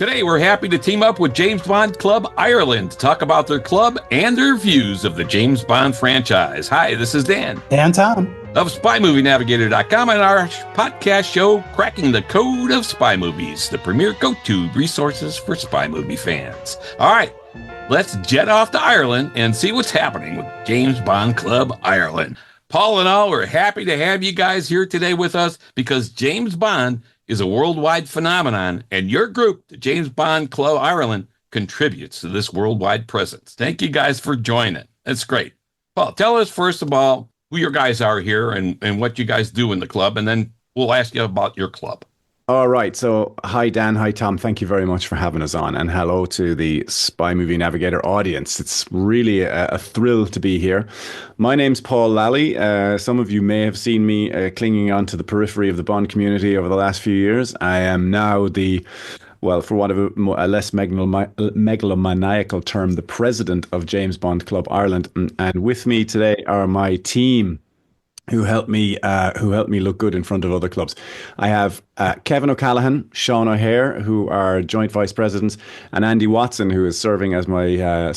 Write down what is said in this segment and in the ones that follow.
Today, we're happy to team up with James Bond Club Ireland to talk about their club and their views of the James Bond franchise. Hi, this is Dan. And Tom. Of SpyMovieNavigator.com and our podcast show, Cracking the Code of Spy Movies, the premier go-to resources for spy movie fans. All right, let's jet off to Ireland and see what's happening with James Bond Club Ireland. Paul and all, we're happy to have you guys here today with us because James Bond is a worldwide phenomenon, and your group, the James Bond Club Ireland, contributes to this worldwide presence. Thank you guys for joining. That's great. Paul, tell us first of all who your guys are here and what you guys do in the club, and then we'll ask you about your club. All right. So, hi, Dan. Hi, Tom. Thank you very much for having us on. And hello to the Spy Movie Navigator audience. It's really a thrill to be here. My name's Paul Lally. Some of you may have seen me clinging onto the periphery of the Bond community over the last few years. I am now for want of a less megalomaniacal term, the president of James Bond Club Ireland. And with me today are my team who helped me look good in front of other clubs. I have Kevin O'Callaghan, Sean O'Hare, who are joint vice presidents, and Andy Watson, who is serving as my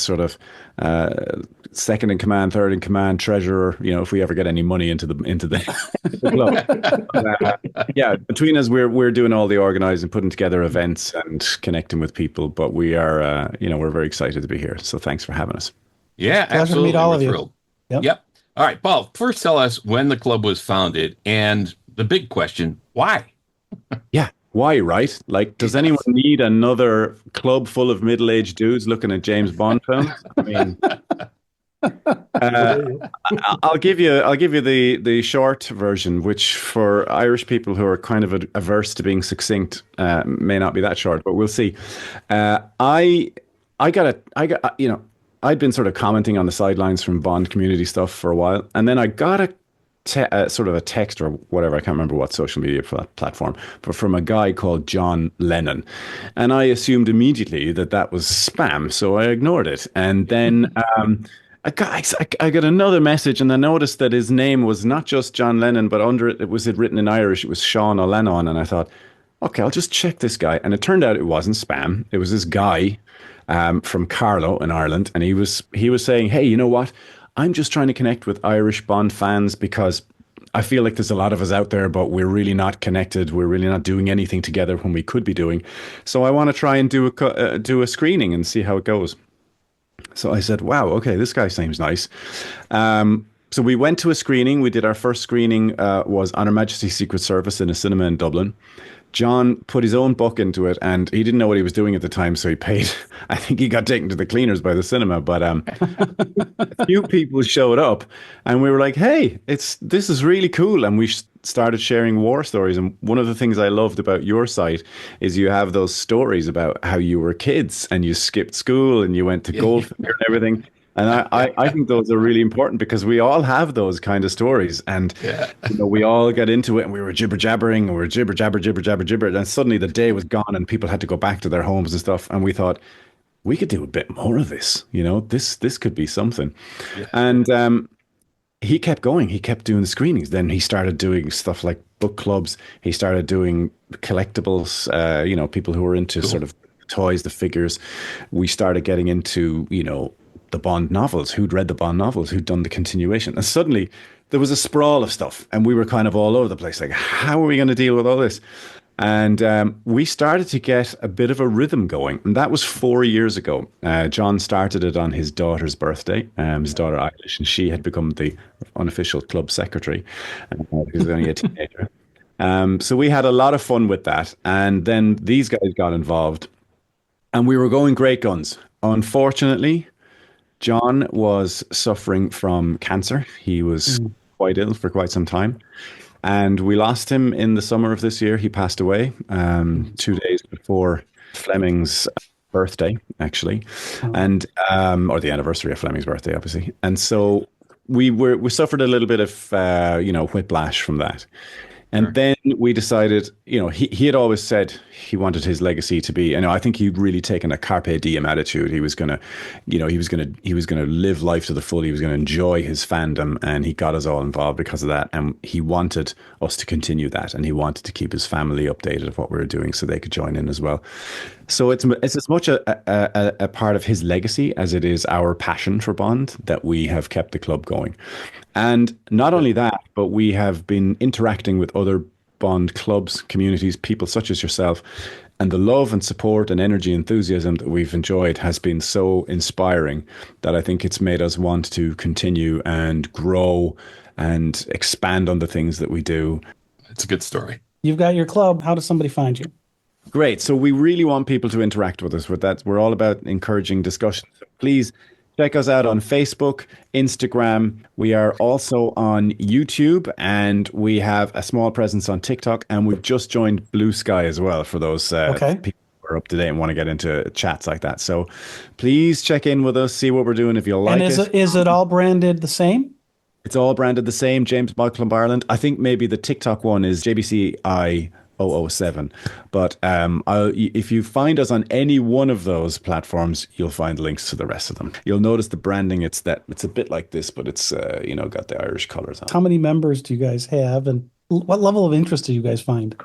second in command, third in command, treasurer. You know, if we ever get any money into the club. Yeah, between us, we're doing all the organising, putting together events, and connecting with people. But we are, we're very excited to be here. So thanks for having us. Yeah, Pleasure absolutely. to meet all of you. Thrilled. Yep. All right, Paul, first tell us when the club was founded and the big question, why? Yeah, why, right? Like, does anyone need another club full of middle-aged dudes looking at James Bond films? I mean, I'll give you the short version, which for Irish people who are kind of averse to being succinct may not be that short, but we'll see. I'd been sort of commenting on the sidelines from Bond community stuff for a while, and then I got a text or whatever, I can't remember what social media platform, but from a guy called John Lennon, and I assumed immediately that was spam, so I ignored it. And then I got another message, and I noticed that his name was not just John Lennon, but under it was written in Irish. It was Sean O'Lennon, and I thought, okay, I'll just check this guy. And it turned out it wasn't spam. It was this guy from Carlow in Ireland, and he was saying, hey, you know what? I'm just trying to connect with Irish Bond fans because I feel like there's a lot of us out there, but we're really not connected. We're really not doing anything together when we could be doing. So I want to try and do a screening and see how it goes. So I said, wow, okay, this guy seems nice. So we went to a screening. We did our first screening was on Her Majesty's Secret Service in a cinema in Dublin. John put his own buck into it, and he didn't know what he was doing at the time, so he paid. I think he got taken to the cleaners by the cinema, but a few people showed up, and we were like, hey, this is really cool, and we started sharing war stories. And one of the things I loved about your site is you have those stories about how you were kids, and you skipped school, and you went to Goldfinger and everything. And I think those are really important because we all have those kind of stories. And we all got into it and we were jibber-jabbering and we were jibber-jabber. And suddenly the day was gone and people had to go back to their homes and stuff. And we thought, we could do a bit more of this. You know, this could be something. Yeah. And he kept going. He kept doing the screenings. Then he started doing stuff like book clubs. He started doing collectibles, people who were into sort of toys, the figures. We started getting into, the Bond novels, who'd read the Bond novels, who'd done the continuation. And suddenly there was a sprawl of stuff and we were kind of all over the place. Like, how are we going to deal with all this? And we started to get a bit of a rhythm going. And that was 4 years ago. John started it on his daughter's birthday, his daughter Eilish, and she had become the unofficial club secretary. He was only a teenager. So we had a lot of fun with that. And then these guys got involved and we were going great guns. Unfortunately, John was suffering from cancer. He was quite ill for quite some time. And we lost him in the summer of this year. He passed away 2 days before Fleming's birthday, actually, and or the anniversary of Fleming's birthday, obviously. And so we suffered a little bit of whiplash from that. And then we decided, he had always said he wanted his legacy to be, I think he'd really taken a carpe diem attitude. He was gonna, he was gonna live life to the full. He was gonna enjoy his fandom, and he got us all involved because of that. And he wanted us to continue that, and he wanted to keep his family updated of what we were doing so they could join in as well. So it's as much a part of his legacy as it is our passion for Bond that we have kept the club going. And not only that, but we have been interacting with other Bond clubs, communities, people such as yourself. And the love and support and energy, enthusiasm that we've enjoyed has been so inspiring that I think it's made us want to continue and grow and expand on the things that we do. It's a good story. You've got your club. How does somebody find you? Great. So we really want people to interact with us with that. We're all about encouraging discussion. So please check us out on Facebook, Instagram. We are also on YouTube, and we have a small presence on TikTok, and we've just joined Blue Sky as well for those people who are up to date and want to get into chats like that. So please check in with us, see what we're doing if you like it. Is it all branded the same? It's all branded the same, James Bond Club Ireland. I think maybe the TikTok one is JBCI 007. But if you find us on any one of those platforms, you'll find links to the rest of them. You'll notice the branding. It's a bit like this, but it's got the Irish colours on. How many members do you guys have, and what level of interest do you guys find?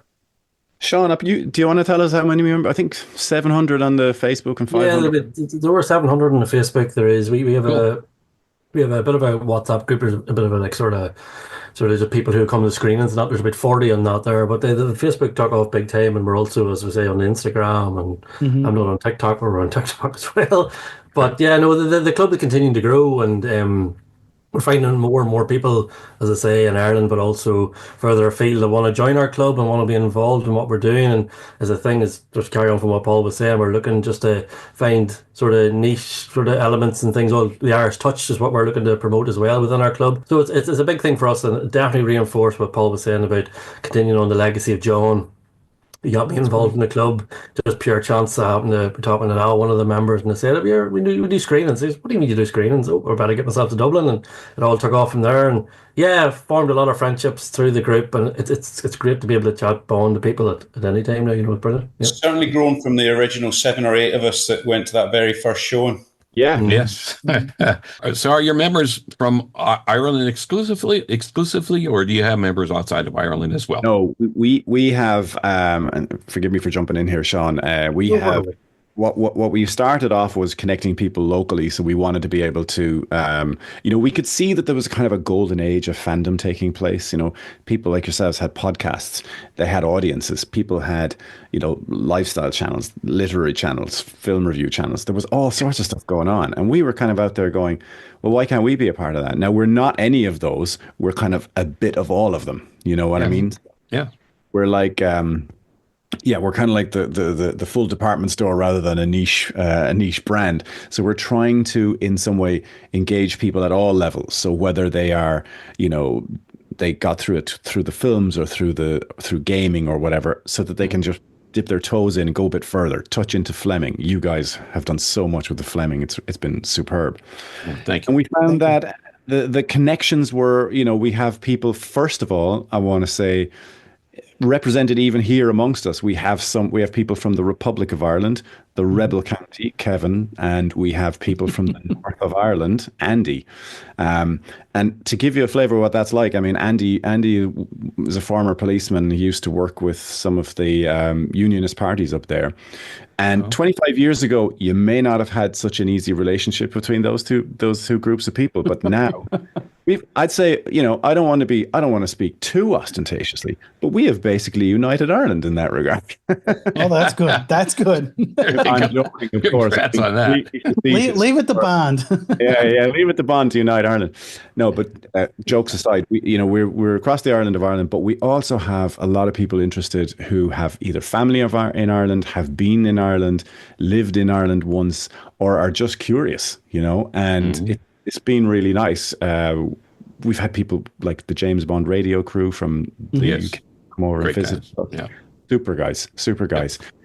Sean, do you want to tell us how many members? I think 700 on the Facebook and 500. Yeah, there were 700 on the Facebook. There is. We have a bit of a WhatsApp group. There's a bit of a like sort of there's people who come to screenings and that. There's about 40 on that there, but the Facebook took off big time, and we're also, as we say, on Instagram, and I'm not on TikTok, but we're on TikTok as well. But yeah, no, the club is continuing to grow, and we're finding more and more people, as I say, in Ireland, but also further afield that want to join our club and want to be involved in what we're doing. And as a thing is, just carry on from what Paul was saying, we're looking just to find sort of niche sort of elements and things. All the Irish touch is what we're looking to promote as well within our club. So it's a big thing for us, and it definitely reinforced what Paul was saying about continuing on the legacy of John. He got me involved in the club, just pure chance. I happened to be talking to Al, one of the members, and they said, we do screenings. I said, what do you mean you do screenings? Oh, I better get myself to Dublin. And it all took off from there. And yeah, I've formed a lot of friendships through the group, and it's great to be able to chat Bond to people at any time now. It's brilliant. Yeah. It's certainly grown from the original 7 or 8 of us that went to that very first showing. Yeah. Yes. So are your members from Ireland exclusively, or do you have members outside of Ireland as well? No, we have, and forgive me for jumping in here, Sean. We have what we started off was connecting people locally. So we wanted to be able to, we could see that there was kind of a golden age of fandom taking place. People like yourselves had podcasts, they had audiences, people had, lifestyle channels, literary channels, film review channels. There was all sorts of stuff going on. And we were kind of out there going, well, why can't we be a part of that? Now, we're not any of those. We're kind of a bit of all of them. You know what I mean? Yeah. We're like, we're kind of like the full department store rather than a niche brand. So we're trying to, in some way, engage people at all levels. So whether they are, they got through it through the films or through gaming or whatever, so that they can just dip their toes in and go a bit further, touch into Fleming. You guys have done so much with the Fleming. It's been superb. Well, thank you. And we found that the connections were, we have people, first of all, I want to say, represented even here amongst us. We have people from the Republic of Ireland, the Rebel County, Kevin, and we have people from the north of Ireland, Andy. And to give you a flavour of what that's like, I mean, Andy was a former policeman. He used to work with some of the unionist parties up there. And 25 years ago, you may not have had such an easy relationship between those two groups of people. But now, I'd say, I don't want to speak too ostentatiously, but we have basically united Ireland in that regard. Oh, that's good. That's good. I'm joking, of course. Congrats on that. Leave it to Bond. yeah, leave it to Bond to unite Ireland. No, but jokes aside, we're across the island of Ireland, but we also have a lot of people interested who have either family in Ireland, have been in Ireland, lived in Ireland once, or are just curious, and it's been really nice. We've had people like the James Bond radio crew from the UK come over and visit. Yeah. Super guys.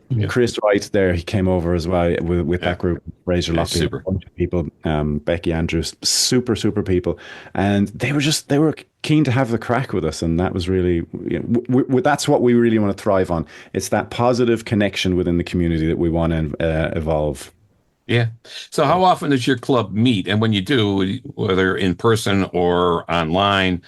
Yeah. Chris Wright there, he came over as well with that group. Razor Loppy, a bunch of people, Becky Andrews, super people, and they were keen to have the crack with us, and that was really, that's what we really want to thrive on. It's that positive connection within the community that we want to evolve. Yeah. So how often does your club meet? And when you do, whether in person or online,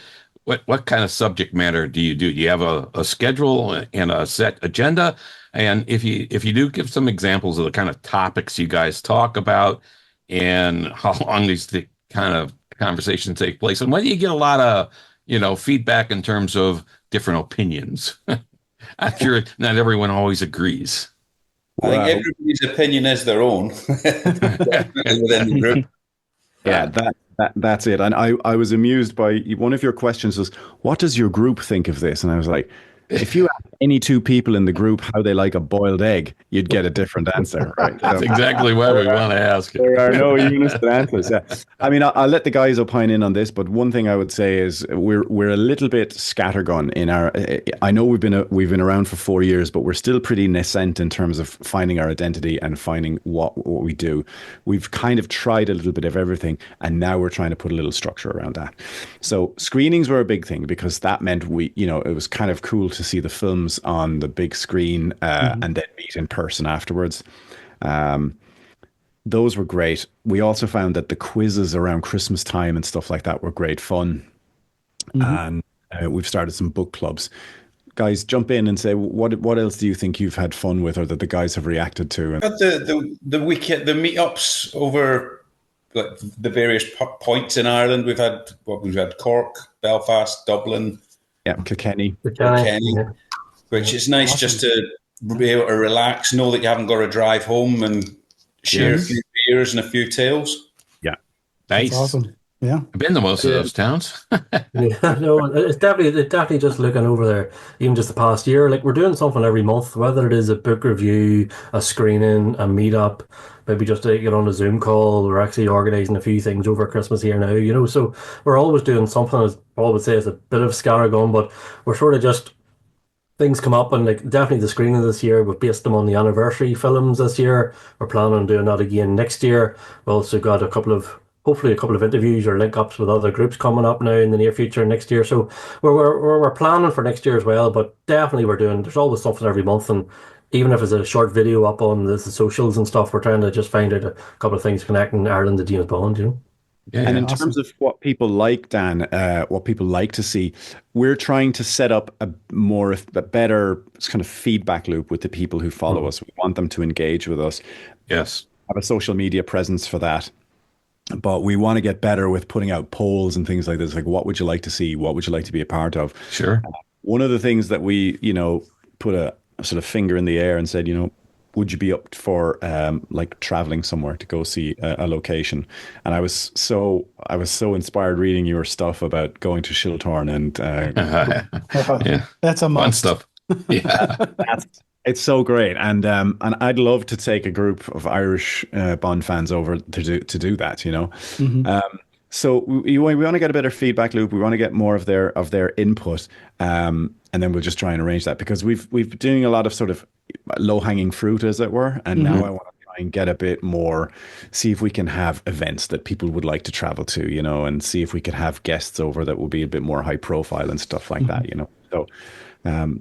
what kind of subject matter do you do? Do you have a schedule and a set agenda? And if you do give some examples of the kind of topics you guys talk about and how long these kind of conversations take place, and whether you get a lot of feedback in terms of different opinions. I'm sure not everyone always agrees. I think Wow. everybody's opinion is their own within the group. Yeah, that's it. And I was amused by one of your questions was, what does your group think of this? And I was like, if you ask any two people in the group how they like a boiled egg, you'd get a different answer, right? That's exactly what we want to ask. There are no universal answers. Yeah. I mean, I'll let the guys opine in on this, but one thing I would say is we're a little bit scattergun in our. I know we've been around for 4 years, but we're still pretty nascent in terms of finding our identity and finding what we do. We've kind of tried a little bit of everything, and now we're trying to put a little structure around that. So screenings were a big thing because that meant it was kind of cool to see the films on the big screen and then meet in person afterwards. Those were great. We also found that the quizzes around Christmas time and stuff like that were great fun. And we've started some book clubs. Guys, jump in and say, what else do you think you've had fun with or that the guys have reacted to? But the weekend, the meetups over like the various points in Ireland. We've had Cork, Belfast, Dublin, Kilkenny, which is nice just to be able to relax, know that you haven't got to drive home and share a few beers and a few tales. Yeah, nice, That's awesome. Yeah, I've been to most of those towns. Yeah, no, it's definitely just looking over there, even just the past year. Like we're doing something every month, whether it is a book review, a screening, a meetup, maybe just to get on a Zoom call. We're actually organising a few things over Christmas here now, so we're always doing something. As Paul would say, it's a bit of scattergun, but we're sort of just things come up, and like definitely the screening this year, we've based them on the anniversary films this year. We're planning on doing that again next year. We've also got hopefully a couple of interviews or link ups with other groups coming up now in the near future next year. So we're planning for next year as well, but definitely there's always something every month, and even if it's a short video up on the socials and stuff, we're trying to just find out a couple of things connecting Ireland to James Bond. Yeah, and in awesome. terms of what people like, Dan, what people like to see, we're trying to set up a better kind of feedback loop with the people who follow us. We want them to engage with us. yes, Have a social media presence for that. But we want to get better with putting out polls and things like this. Like, what would you like to see? What would you like to be a part of? sure. One of the things that we, put a sort of finger in the air and said, would you be up for like traveling somewhere to go see a location? And I was so inspired reading your stuff about going to Shiltorn and Yeah, that's a fun must. stuff. Yeah, it's so great. And I'd love to take a group of Irish Bond fans over to do that. So we want to get a better feedback loop. We want to get more of their input, and then we'll just try and arrange that because we've been doing a lot of sort of low hanging fruit, as it were, and now I want to try and get a bit more. See if we can have events that people would like to travel to, and see if we could have guests over that will be a bit more high profile and stuff like that, So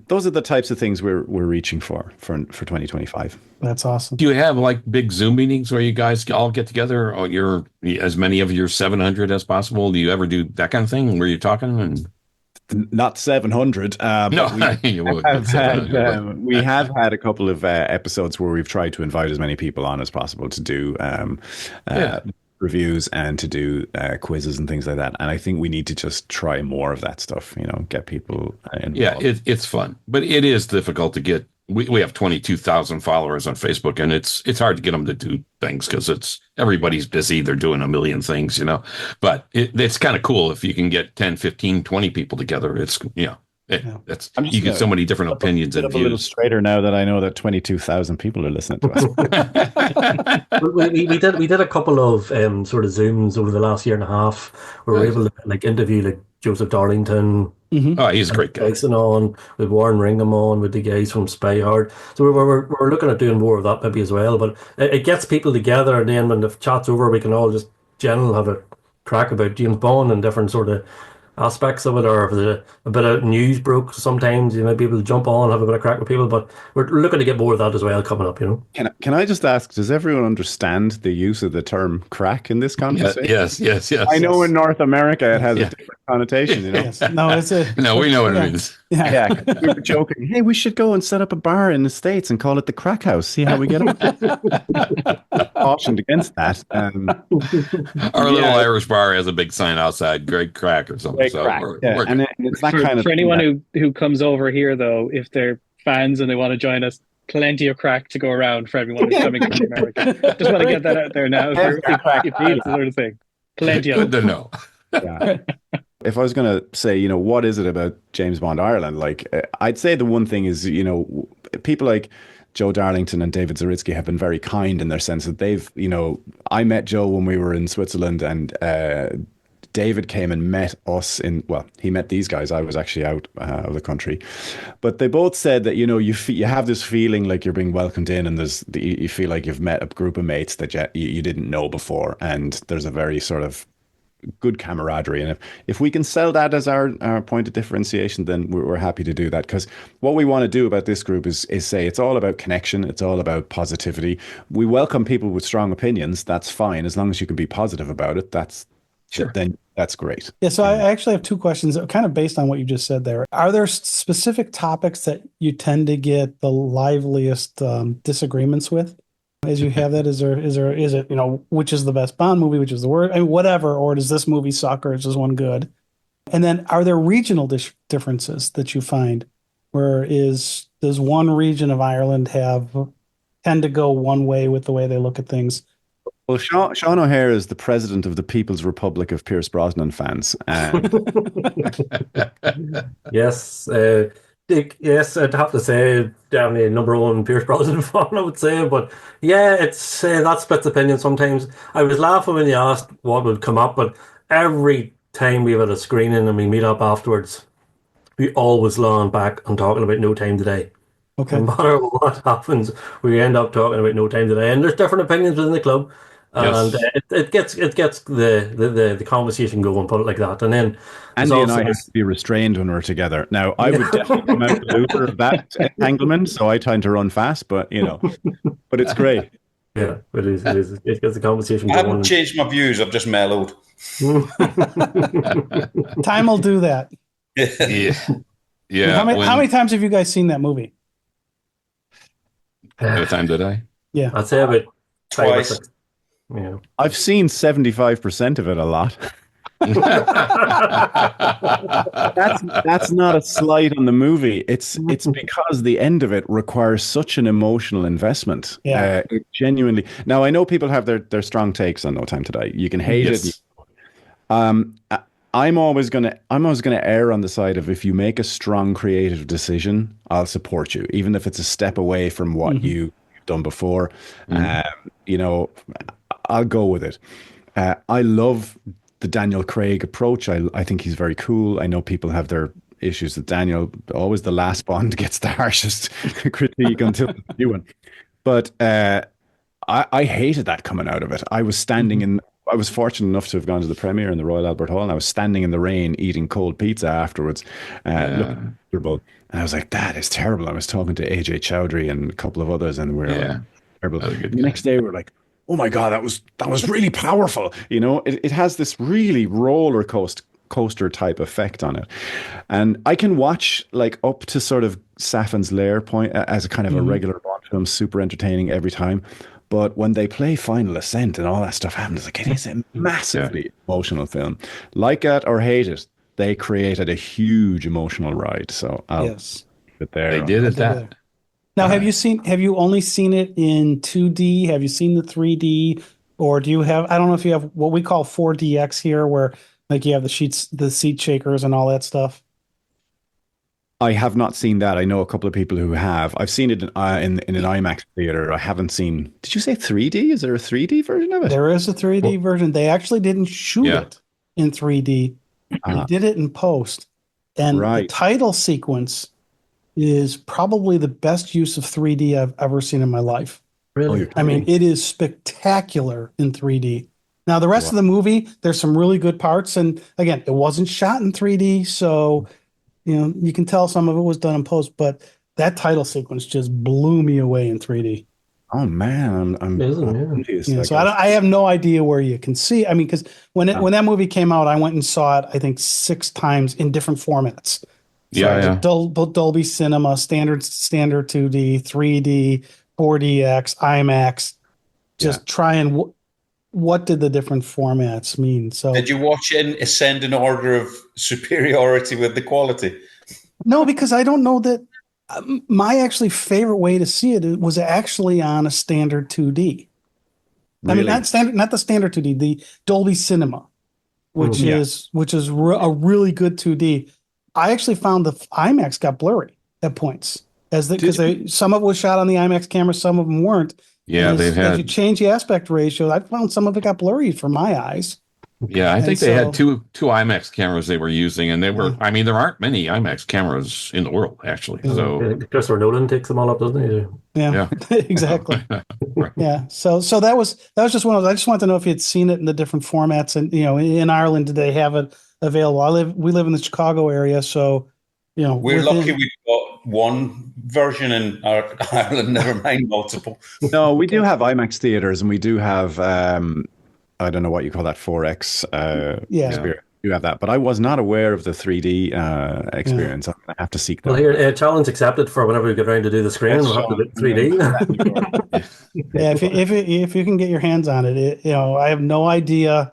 those are the types of things we're reaching for 2025. That's awesome. do you have like big Zoom meetings where you guys all get together, or as many of your 700 as possible? Do you ever do that kind of thing where you're talking and? Not 700. No, We have had a couple of episodes where we've tried to invite as many people on as possible to do reviews and to do quizzes and things like that. And I think we need to just try more of that stuff, get people involved. Yeah, it's fun, but it is difficult to get. We have 22,000 followers on Facebook, and it's hard to get them to do things because everybody's busy. They're doing a million things, but it's kind of cool if you can get 10, 15, 20 people together. It's, that's, you get so many different opinions and a little views. straighter now that I know that 22,000 people are listening to us. We did a couple of sort of Zooms over the last year and a half where we were able to like interview like Joseph Darlington. Oh, he's a great guy. Tyson on with Warren Ringham on with the guys from Spy Hard. So we're looking at doing more of that maybe as well. But it gets people together, and then when the chat's over, we can all just generally have a crack about James Bond and different sort of aspects of it, or if there's a bit of news broke, sometimes you might be able to jump on, have a bit of crack with people. But we're looking to get more of that as well coming up. Can I just ask, does everyone understand the use of the term crack in this Yeah, conversation? yes, yes, I yes. know in North America it has a Yeah. different connotation, Yes. No, it's a. No, we know what yeah. it means. Yeah. Yeah, 'cause we were joking. Hey, we should go and set up a bar in the States and call it the Crack House. See how we get on. Cautioned against that. Our little Yeah, Irish bar has a big sign outside, Great Crack or something. great So crack. Yeah, we're and good. it's that For kind of thing anyone that, who comes over here, though, if they're fans and they want to join us, plenty of crack to go around for everyone who's coming from America. Just want to get that out there now. If that's the sort of thing, plenty of Good it. to know. yeah. If I was going to say, what is it about James Bond Ireland? Like, I'd say the one thing is, people like Joe Darlington and David Zaritsky have been very kind in their sense that they've, I met Joe when we were in Switzerland, and David came and met us he met these guys. I was actually out of the country, but they both said that, you have this feeling like you're being welcomed in, and you feel like you've met a group of mates that you didn't know before. And there's a very sort of good camaraderie. And if we can sell that as our point of differentiation, then we're happy to do that. Because what we want to do about this group is say it's all about connection. It's all about positivity. We welcome people with strong opinions. That's fine. As long as you can be positive about it, then that's great. Yeah, so I actually have two questions kind of based on what you just said there. Are there specific topics that you tend to get the liveliest disagreements with? As you have that, is it, which is the best Bond movie, which is the worst, whatever, or does this movie suck, or is this one good? And then are there regional differences that you find? Does one region of Ireland tend to go one way with the way they look at things? Well, Sean O'Hare is the president of the People's Republic of Pierce Brosnan fans. And Yes, yes, I'd have to say definitely number one Pierce Brosnan fan, I would say. But yeah, it's that splits opinion sometimes. I was laughing when you asked what would come up, but every time we've had a screening and we meet up afterwards, we always land back on talking about No Time Today. Okay. No matter what happens, we end up talking about No Time Today, and there's different opinions within the club, and Yes. it gets the conversation going, put it like that, and then there's Andy and I also have to be restrained when we're together. Now, I would definitely come out the loser of that entanglement, so I tend to run fast, but but it's great. yeah, it gets the conversation I going. haven't changed my views. I've just mellowed. Time will do that. Yeah. Yeah. How many times have you guys seen that movie? At a time today? Yeah. I'd say about 5 or Twice. 6. Yeah. I've seen 75% of it a lot. That's not a slight on the movie. It's because the end of it requires such an emotional investment. Yeah. Genuinely. Now I know people have their strong takes on No Time Today. You can hate it. Yes. I'm always gonna err on the side of, if you make a strong creative decision, I'll support you, even if it's a step away from what you've done before. I'll go with it. I love the Daniel Craig approach. I think he's very cool. I know people have their issues with Daniel. Always the last Bond gets the harshest critique until the new one. But I hated that coming out of it. I was I was fortunate enough to have gone to the premiere in the Royal Albert Hall, and I was standing in the rain eating cold pizza afterwards, looking miserable. And I was like, that is terrible. I was talking to AJ Chowdhury and a couple of others, and we were like, terrible. The next day, we were like, oh my God, that was really powerful. It has this really roller coaster type effect on it. And I can watch like up to sort of Safan's Lair point as a kind of a regular Bond film, super entertaining every time. But when they play Final Ascent and all that stuff happens, like, it is a massively emotional film. Like it or hate it, they created a huge emotional ride. So I'll Yes. leave it there. They did it that. Now, have you only seen it in 2D? Have you seen the 3D? Or do you have, I don't know if you have what we call 4DX here, where like you have the seat shakers and all that stuff. I have not seen that. I know a couple of people who have. I've seen it in an IMAX theater. I haven't seen. Did you say 3D? Is there a 3D version of it? There is a 3D version. They actually didn't shoot it in 3D. They did it in post. And the title sequence is probably the best use of 3D I've ever seen in my life. Really? I mean, it is spectacular in 3D. Now, the rest of the movie, there's some really good parts. And again, it wasn't shot in 3D. So, you can tell some of it was done in post, but that title sequence just blew me away in 3D. Oh man, I'm envious. So I have no idea where you can see. I mean, because when that movie came out, I went and saw it, I think 6 times in different formats. So Dolby Cinema, standard 2D, 3D, 4DX, IMAX. Just try and what did the different formats mean? So did you watch it in ascending order of superiority with the quality? No, because I don't know that. My actually favorite way to see it was actually on a standard 2D. Really? I mean, not the standard 2D, the Dolby Cinema, which is a really good 2D. I actually found the IMAX got blurry at points because some of it was shot on the IMAX camera, some of them weren't. Yeah, as you change the aspect ratio, I found some of it got blurry for my eyes. Yeah, I think they had two IMAX cameras they were using, and they were. I mean, there aren't many IMAX cameras in the world actually. So Christopher Nolan takes them all up, doesn't he? Yeah. Exactly. Right. Yeah. So that was just one of those. I just wanted to know if you had seen it in the different formats, and in Ireland, did they have it available? We live in the Chicago area, so we're lucky we've got one version in Ireland. Never mind multiple. No, we do have IMAX theaters, and we do have. I don't know what you call that 4X experience. You have that, but I was not aware of the 3D experience. I'm gonna have to seek that. Well, here, challenge accepted for whenever we get around to do the screen. We'll have to do 3D. If you can get your hands on it, I have no idea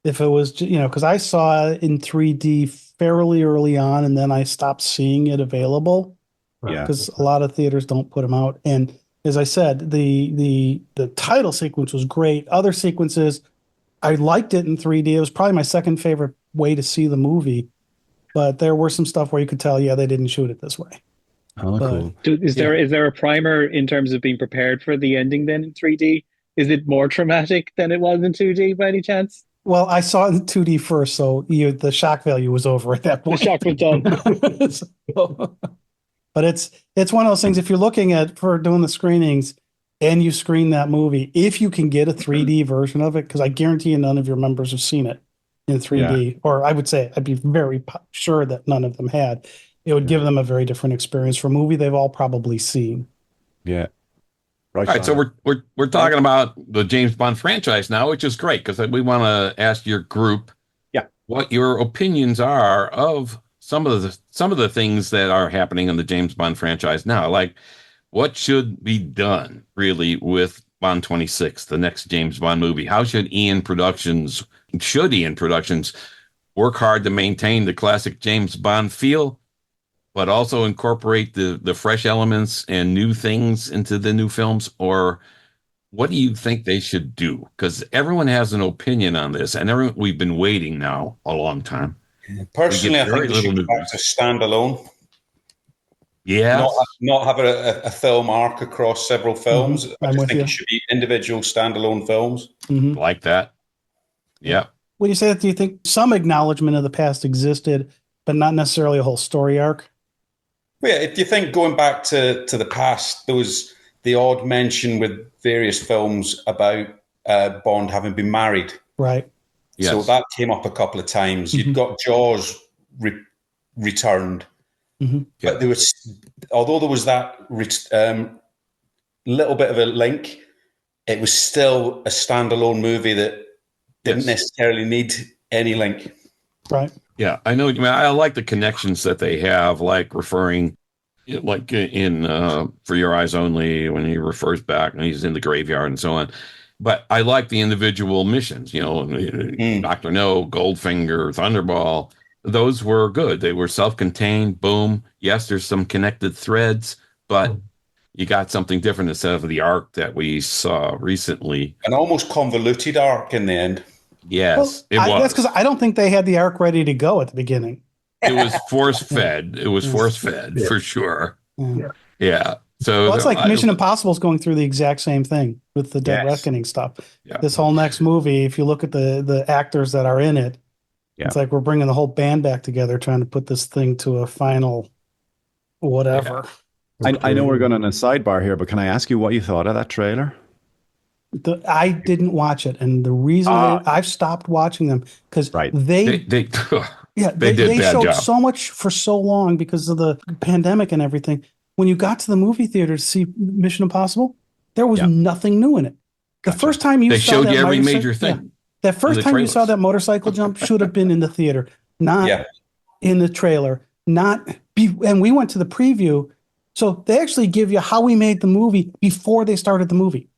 if it was, because I saw it in 3D fairly early on, and then I stopped seeing it available. Yeah, because a lot of theaters don't put them out. And as I said, the title sequence was great. Other sequences, I liked it in 3D. It was probably my second favorite way to see the movie. But there were some stuff where you could tell, they didn't shoot it this way. Oh, cool. Is there a primer in terms of being prepared for the ending then in 3D? Is it more traumatic than it was in 2D by any chance? Well, I saw it in 2D first, so the shock value was over at that point. The shock was done. But it's one of those things, if you're looking for doing the screenings and you screen that movie, if you can get a 3D version of it, because I guarantee you none of your members have seen it in 3D, or I would say I'd be very sure that none of them had. It would give them a very different experience for a movie they've all probably seen. Yeah. Right. All right, so we're talking about the James Bond franchise now, which is great because we want to ask your group what your opinions are of some of the things that are happening in the James Bond franchise now. Like, what should be done really with Bond 26, the next James Bond movie? How should EON Productions work hard to maintain the classic James Bond feel, but also incorporate the fresh elements and new things into the new films? Or what do you think they should do? Because everyone has an opinion on this, and we've been waiting now a long time. Personally, I think they should go back to standalone. Yeah. Not have a film arc across several films. Mm-hmm. I just think it should be individual standalone films. Mm-hmm. Like that. Yeah. When you say that, do you think some acknowledgement of the past existed, but not necessarily a whole story arc? Well, yeah, if you think going back to the past, there was the odd mention with various films about Bond having been married. Right. Yes. So that came up a couple of times. You'd got Jaws returned. Mm-hmm. But although there was that little bit of a link, it was still a standalone movie that didn't necessarily need any link. Right. Yeah, I know. I like the connections that they have, like referring, like in For Your Eyes Only, when he refers back and he's in the graveyard and so on. But I like the individual missions, Dr. No, Goldfinger, Thunderball. Those were good. They were self-contained. Boom. Yes, there's some connected threads, but you got something different instead of the arc that we saw recently. An almost convoluted arc in the end. Yes, it was. That's because I don't think they had the arc ready to go at the beginning. It was force-fed. It was force-fed for sure. Yeah. So it's like Mission Impossible is going through the exact same thing with the Dead Reckoning stuff. Yeah. This whole next movie, if you look at the actors that are in it, it's like we're bringing the whole band back together, trying to put this thing to a final whatever. I know we're going on a sidebar here, but can I ask you what you thought of that trailer? I didn't watch it, and the reason I've stopped watching them because Right. They did they bad showed job. so much for so long because of the pandemic and everything. When you got to the movie theater to see Mission Impossible, there was nothing new in it. The Gotcha. first time you They saw showed that you every major thing. yeah, that first the time you saw trailers. that motorcycle jump should have been in the theater, not Yeah. in the trailer. And we went to the preview, so they actually give you how we made the movie before they started the movie.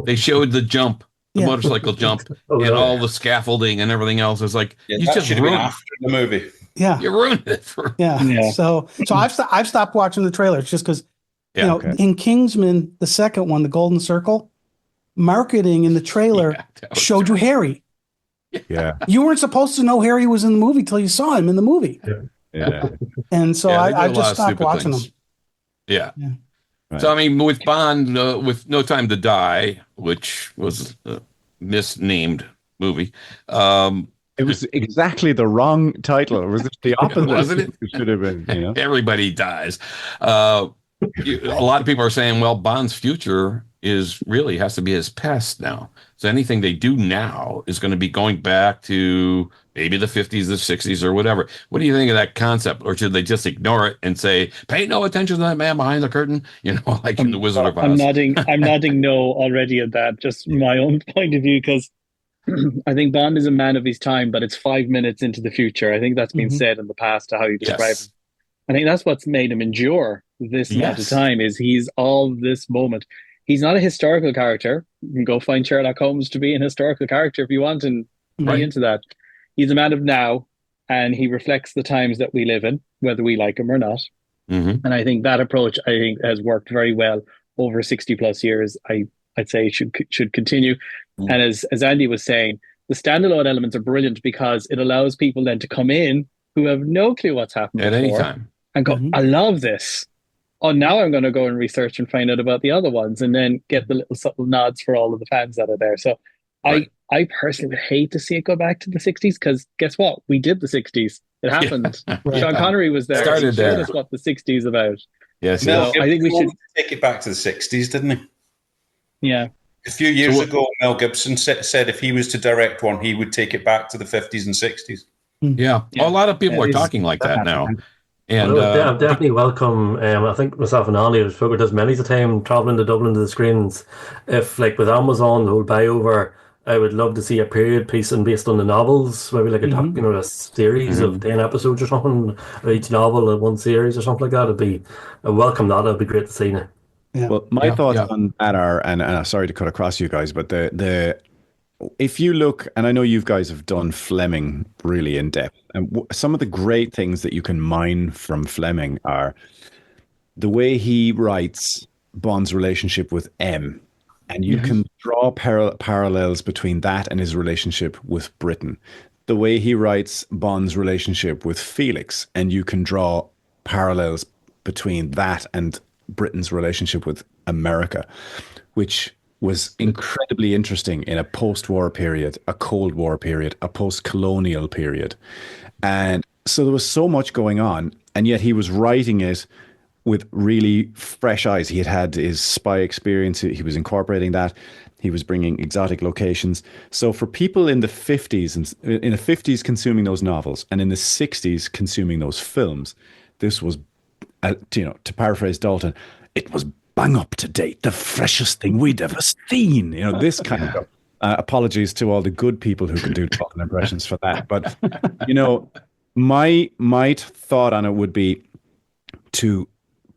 They showed the jump, the Yeah. motorcycle jump, Oh, and really? all the scaffolding and everything else. It's like Yeah, you that just should have been ruined. after the movie. Yeah, You ruined it for. yeah. Yeah. So I've stopped watching the trailers just because Yeah, okay. in Kingsman, the second one, the Golden Circle, marketing in the trailer Yeah, that was showed you Harry. Yeah. You weren't supposed to know Harry was in the movie till you saw him in the movie, Yeah. and so Yeah, they do a I lot just of stopped stupid watching things. them. Yeah. Right. So I mean, with Bond, with No Time to Die, which was a misnamed movie, It was exactly the wrong title. It was the opposite. Wasn't it? It should have been, you know. Everybody dies. A lot of people are saying, well, Bond's future has to be his past now. So anything they do now is going to be going back to maybe the 50s, the 60s, or whatever. What do you think of that concept? Or should they just ignore it and say, pay no attention to that man behind the curtain? You know, like in The Wizard of Oz. I'm nodding no already at that. Just my own point of view, because I think Bond is a man of his time, but it's 5 minutes into the future. I think that's been said in the past to how you describe Yes. him. I think that's what's made him endure this amount of time is he's all this moment. He's not a historical character. You can go find Sherlock Holmes to be an historical character if you want and be into that. He's a man of now, and he reflects the times that we live in, whether we like him or not. Mm-hmm. And I think that approach, has worked very well over 60 plus years. I'd say it should continue. And as Andy was saying, the standalone elements are brilliant because it allows people then to come in who have no clue what's happened At any before time. and go, I love this. Oh, now I'm going to go and research and find out about the other ones and then get the little subtle nods for all of the fans that are there. So I personally would hate to see it go back to the 60s because guess what? We did the 60s. It happened. Sean Connery was there. Started he showed there. us what the 60s is about. Yes. Mel I think we should take it back to the 60s, didn't he? Yeah. A few years ago, Mel Gibson said if he was to direct one, he would take it back to the 50s and 60s. Yeah. A lot of people are talking like that now. And I'm definitely welcome. I think myself and Ollie have spoken about this many a time traveling to Dublin to the screens. If like with Amazon, the whole buy over, I would love to see a period piece and based on the novels, maybe like a series of 10 episodes or something, or each novel in one series or something like that. I welcome that. It'd be great to see now. Yeah. Well, my thoughts on that are, and sorry to cut across you guys, but if you look, and I know you guys have done Fleming really in depth, and some of the great things that you can mine from Fleming are the way he writes Bond's relationship with M, and you can draw parallels between that and his relationship with Britain. The way he writes Bond's relationship with Felix, and you can draw parallels between that and Britain's relationship with America, which was incredibly interesting in a post-war period, a Cold War period, a post-colonial period. And so there was so much going on, and yet he was writing it with really fresh eyes. He had his spy experience. He was incorporating that. He was bringing exotic locations. So for people in the 50s, and in the 50s consuming those novels, and in the 60s consuming those films, this was, to paraphrase Dalton, it was bang up to date, the freshest thing we'd ever seen. This kind of stuff. Apologies to all the good people who can do talking impressions for that. But, my thought on it would be to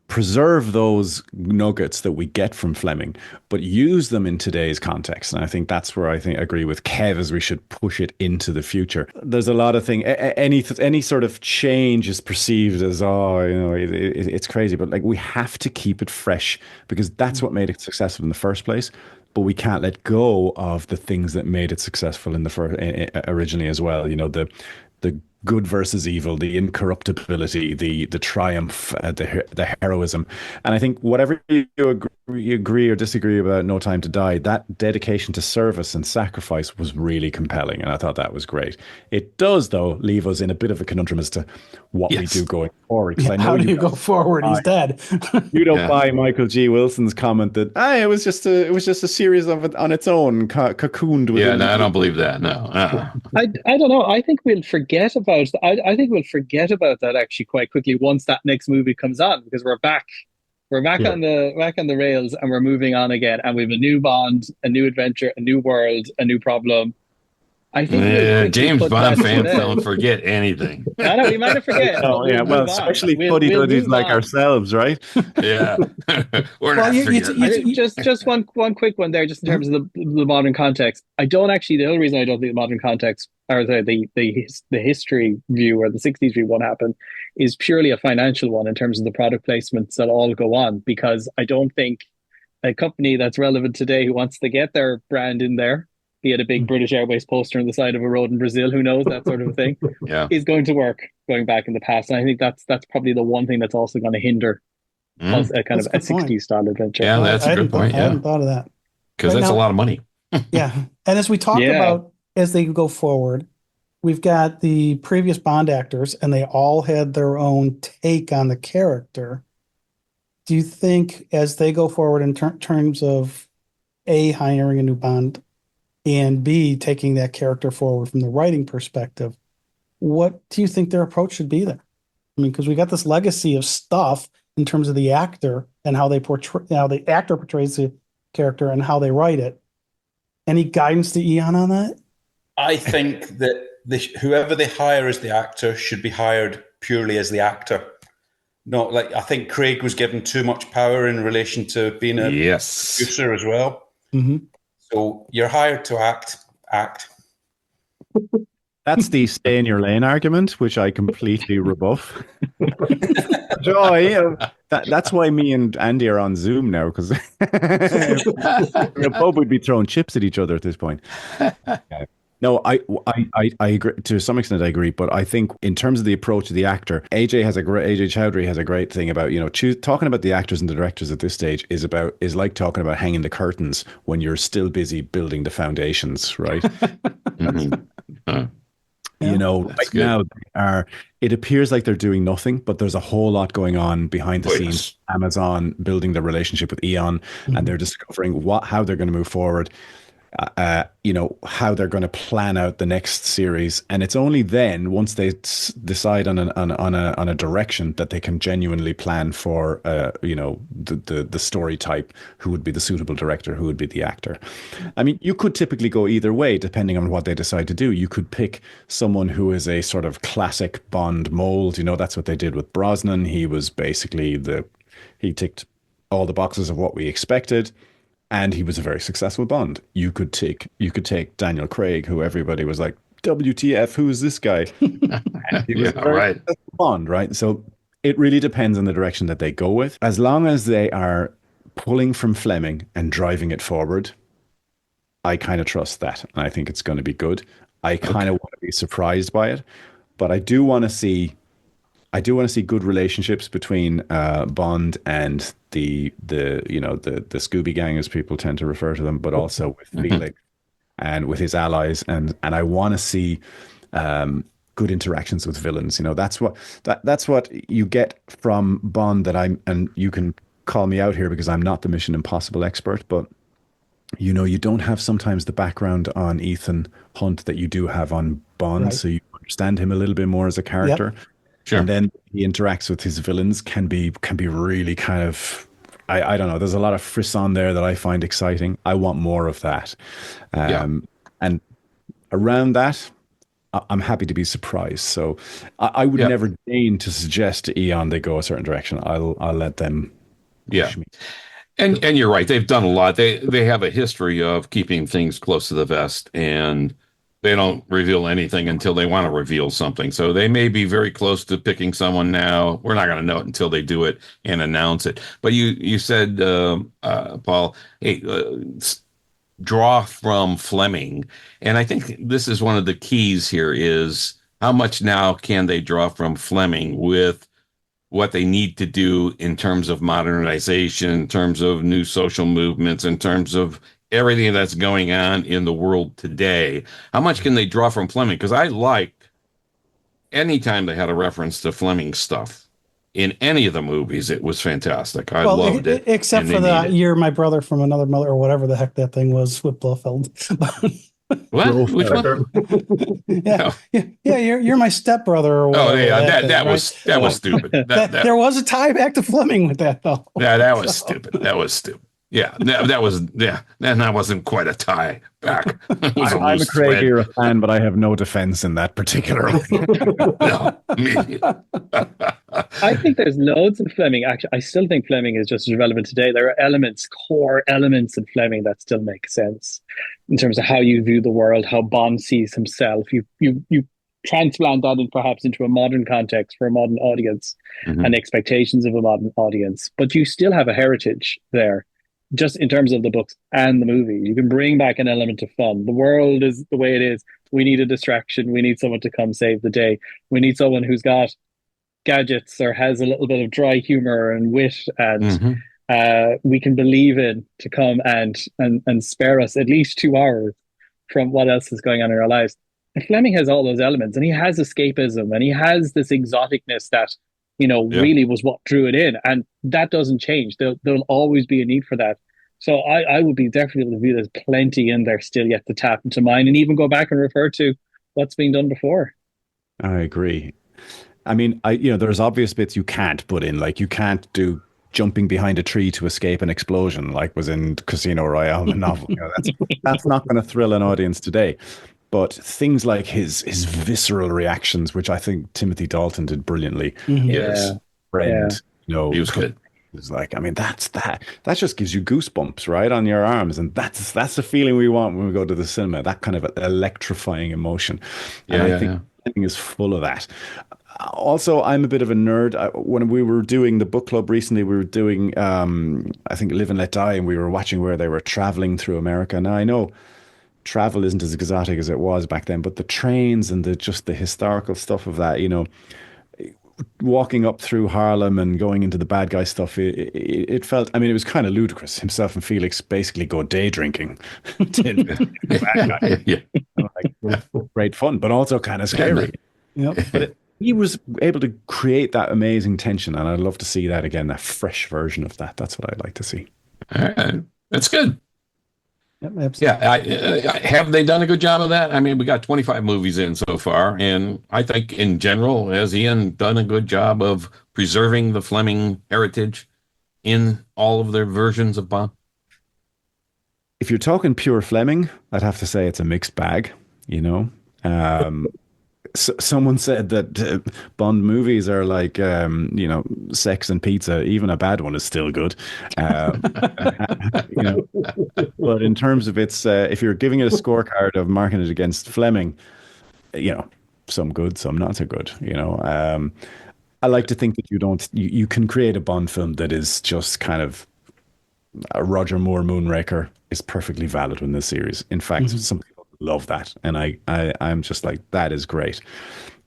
preserve those nuggets that we get from Fleming, but use them in today's context. And I think that's where I agree with Kev, as we should push it into the future. There's a lot of things, any sort of change is perceived as, it's crazy, but like we have to keep it fresh because that's what made it successful in the first place. But we can't let go of the things that made it successful in the first originally as well. The good versus evil, the incorruptibility, the triumph, the heroism. And I think whatever you agree or disagree about No Time to Die, that dedication to service and sacrifice was really compelling, and I thought that was great. It does, though, leave us in a bit of a conundrum as to what we do going forward. Because I know How do you go forward? He's dead. you don't buy Michael G. Wilson's comment that it was just a series of it on its own, cocooned within. Yeah, no, I don't believe that. No, I don't know. I think we'll forget about. I think we'll forget about that actually quite quickly once that next movie comes on, because we're back. We're back on the rails, and we're moving on again. And we have a new Bond, a new adventure, a new world, a new problem. I think we'll James Bond fans don't forget anything. I know we might have forget. Oh yeah, well, especially fuddy-duddies like ourselves, right? Yeah, we're not forgetting. Just one quick one there, just in terms of the modern context. I don't actually. The only reason I don't think the modern context, or the history view or the '60s view won't happen, is purely a financial one in terms of the product placements that all go on. Because I don't think a company that's relevant today who wants to get their brand in there, be it a big British Airways poster on the side of a road in Brazil, who knows, that sort of thing, is going to work going back in the past. And I think that's probably the one thing that's also going to hinder us, a kind of a 60s style adventure. Yeah, that's a good point. I hadn't thought of that. Because that's a lot of money. Yeah. And as we talk about, as they go forward, we've got the previous Bond actors, and they all had their own take on the character. Do you think as they go forward in terms of A, hiring a new Bond, and B, taking that character forward from the writing perspective, what do you think their approach should be there? I mean, because we got this legacy of stuff in terms of the actor and how the actor portrays the character and how they write it. Any guidance to Eon on that? I think that whoever they hire as the actor should be hired purely as the actor. Not like, I think Craig was given too much power in relation to being a producer as well. Mm-hmm. So you're hired to act. That's the stay in your lane argument, which I completely rebuff. Joy, that's why me and Andy are on Zoom now, because both would be throwing chips at each other at this point. No, I agree to some extent. I agree, but I think in terms of the approach of the actor, AJ Chowdhury has a great thing about, talking about the actors and the directors at this stage is like talking about hanging the curtains when you're still busy building the foundations, right? Now it appears like they're doing nothing, but there's a whole lot going on behind the scenes. Amazon building the relationship with EON, and they're discovering how they're going to move forward. How they're going to plan out the next series, and it's only then, once they decide on a direction, that they can genuinely plan for the story type, who would be the suitable director, who would be the actor. I mean, you could typically go either way depending on what they decide to do. You could pick someone who is a sort of classic Bond mold. That's what they did with Brosnan. He was basically he ticked all the boxes of what we expected, and he was a very successful Bond. You could take Daniel Craig, who everybody was like, WTF, who is this guy? And he was a very successful Bond, right? So it really depends on the direction that they go with. As long as they are pulling from Fleming and driving it forward, I kind of trust that. And I think it's going to be good. I kind of want to be surprised by it, but I do want to see good relationships between Bond and the Scooby Gang, as people tend to refer to them, but also with Felix and with his allies, and I want to see good interactions with villains. That's what you get from Bond. And you can call me out here because I'm not the Mission Impossible expert, but you don't have sometimes the background on Ethan Hunt that you do have on Bond, right? So you understand him a little bit more as a character. Yep. Sure. And then he interacts with his villains can be really kind of, I don't know. There's a lot of frisson there that I find exciting. I want more of that. And around that, I'm happy to be surprised. So I would never deign to suggest to Eon they go a certain direction. I'll let them push me. And you're right. They've done a lot. They have a history of keeping things close to the vest, and they don't reveal anything until they want to reveal something. So they may be very close to picking someone now. We're not going to know it until they do it and announce it. But you said, Paul, hey, draw from Fleming. And I think this is one of the keys here is how much now can they draw from Fleming with what they need to do in terms of modernization, in terms of new social movements, in terms of everything that's going on in the world today? How much can they draw from Fleming? Because I liked anytime they had a reference to Fleming stuff in any of the movies, it was fantastic. I loved it. Except for the "You're My Brother from Another Mother" or whatever the heck that thing was with Blofeld. What? Which one? yeah. You're my stepbrother or whatever. Oh yeah, that was stupid. That there was a tie back to Fleming with that though. Yeah, that was stupid. That was stupid. Yeah, that wasn't quite a tie back. I'm a Craig era fan, but I have no defense in that particular. No, me. I think there's loads of Fleming. Actually, I still think Fleming is just as relevant today. There are core elements in Fleming that still make sense in terms of how you view the world, how Bond sees himself. You transplant that perhaps into a modern context for a modern audience and expectations of a modern audience, but you still have a heritage there. Just in terms of the books and the movie, you can bring back an element of fun. The world is the way it is. We need a distraction. We need someone to come save the day. We need someone who's got gadgets or has a little bit of dry humor and wit, and we can believe in to come and spare us at least 2 hours from what else is going on in our lives. And Fleming has all those elements, and he has escapism, and he has this exoticness that really was what drew it in, and that doesn't change. There'll always be a need for that. So I would be definitely view there's plenty in there still yet to tap into mine, and even go back and refer to what's been done before. I agree. I mean, there's obvious bits you can't put in, like you can't do jumping behind a tree to escape an explosion, like was in Casino Royale, the novel. That's not going to thrill an audience today. But things like his visceral reactions, which I think Timothy Dalton did brilliantly. Yes. Friend, he was good. It's like, I mean, that just gives you goosebumps right on your arms, and that's the feeling we want when we go to the cinema. That kind of electrifying emotion, and I think everything is full of that. Also, I'm a bit of a nerd. When we were doing the book club recently, we were doing, I think, Live and Let Die, and we were watching where they were traveling through America. Now I know travel isn't as exotic as it was back then, but the trains and the historical stuff of that, walking up through Harlem and going into the bad guy stuff, it felt, I mean, it was kind of ludicrous. Himself and Felix basically go day drinking. Great fun, but also kind of scary. But he was able to create that amazing tension, and I'd love to see that again, that fresh version of that. That's what I'd like to see. All right. That's good. Yep, absolutely. Yeah, have they done a good job of that? I mean, we got 25 movies in so far, and I think in general, has Ian done a good job of preserving the Fleming heritage in all of their versions of Bond? If you're talking pure Fleming, I'd have to say it's a mixed bag, someone said that Bond movies are like, sex and pizza. Even a bad one is still good. But in terms of its, if you're giving it a scorecard of marking it against Fleming, some good, some not so good. I like to think that you can create a Bond film that is just kind of a Roger Moore Moonraker is perfectly valid in this series. In fact, some people love that, and I'm just like, that is great.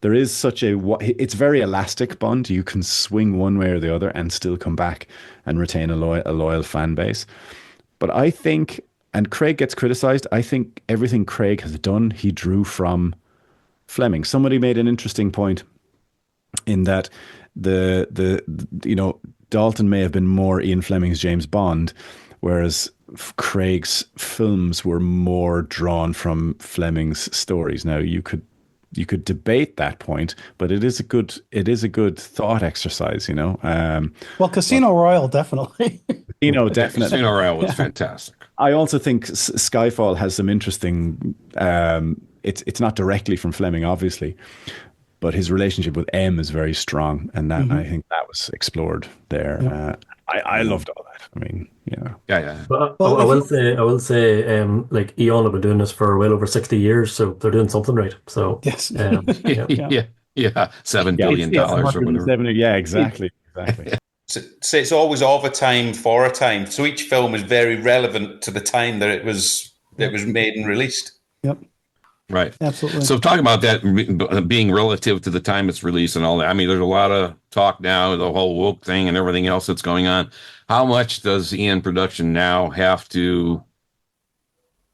There is it's very elastic Bond. You can swing one way or the other and still come back and retain a loyal fan base. But I think, and Craig gets criticized, I think everything Craig has done, he drew from Fleming. Somebody made an interesting point in that Dalton may have been more Ian Fleming's James Bond, whereas Craig's films were more drawn from Fleming's stories. Now you could debate that point, but it is a good thought exercise, Well, Casino Royale definitely. Definitely. Casino Royale was fantastic. I also think Skyfall has some interesting. It's not directly from Fleming, obviously, but his relationship with M is very strong, and that I think that was explored there. Yeah. I loved all that. I mean, yeah. But I will say, like EON have been doing this for well over 60 years, so they're doing something right. So yes, $7 billion or whatever. Yeah, exactly. So it's always of a time for a time. So each film is very relevant to the time that it was made and released. Yep. Right. Absolutely. So talking about that being relative to the time it's released and all that, I mean, there's a lot of talk now, the whole woke thing and everything else that's going on. How much does EON Production now have to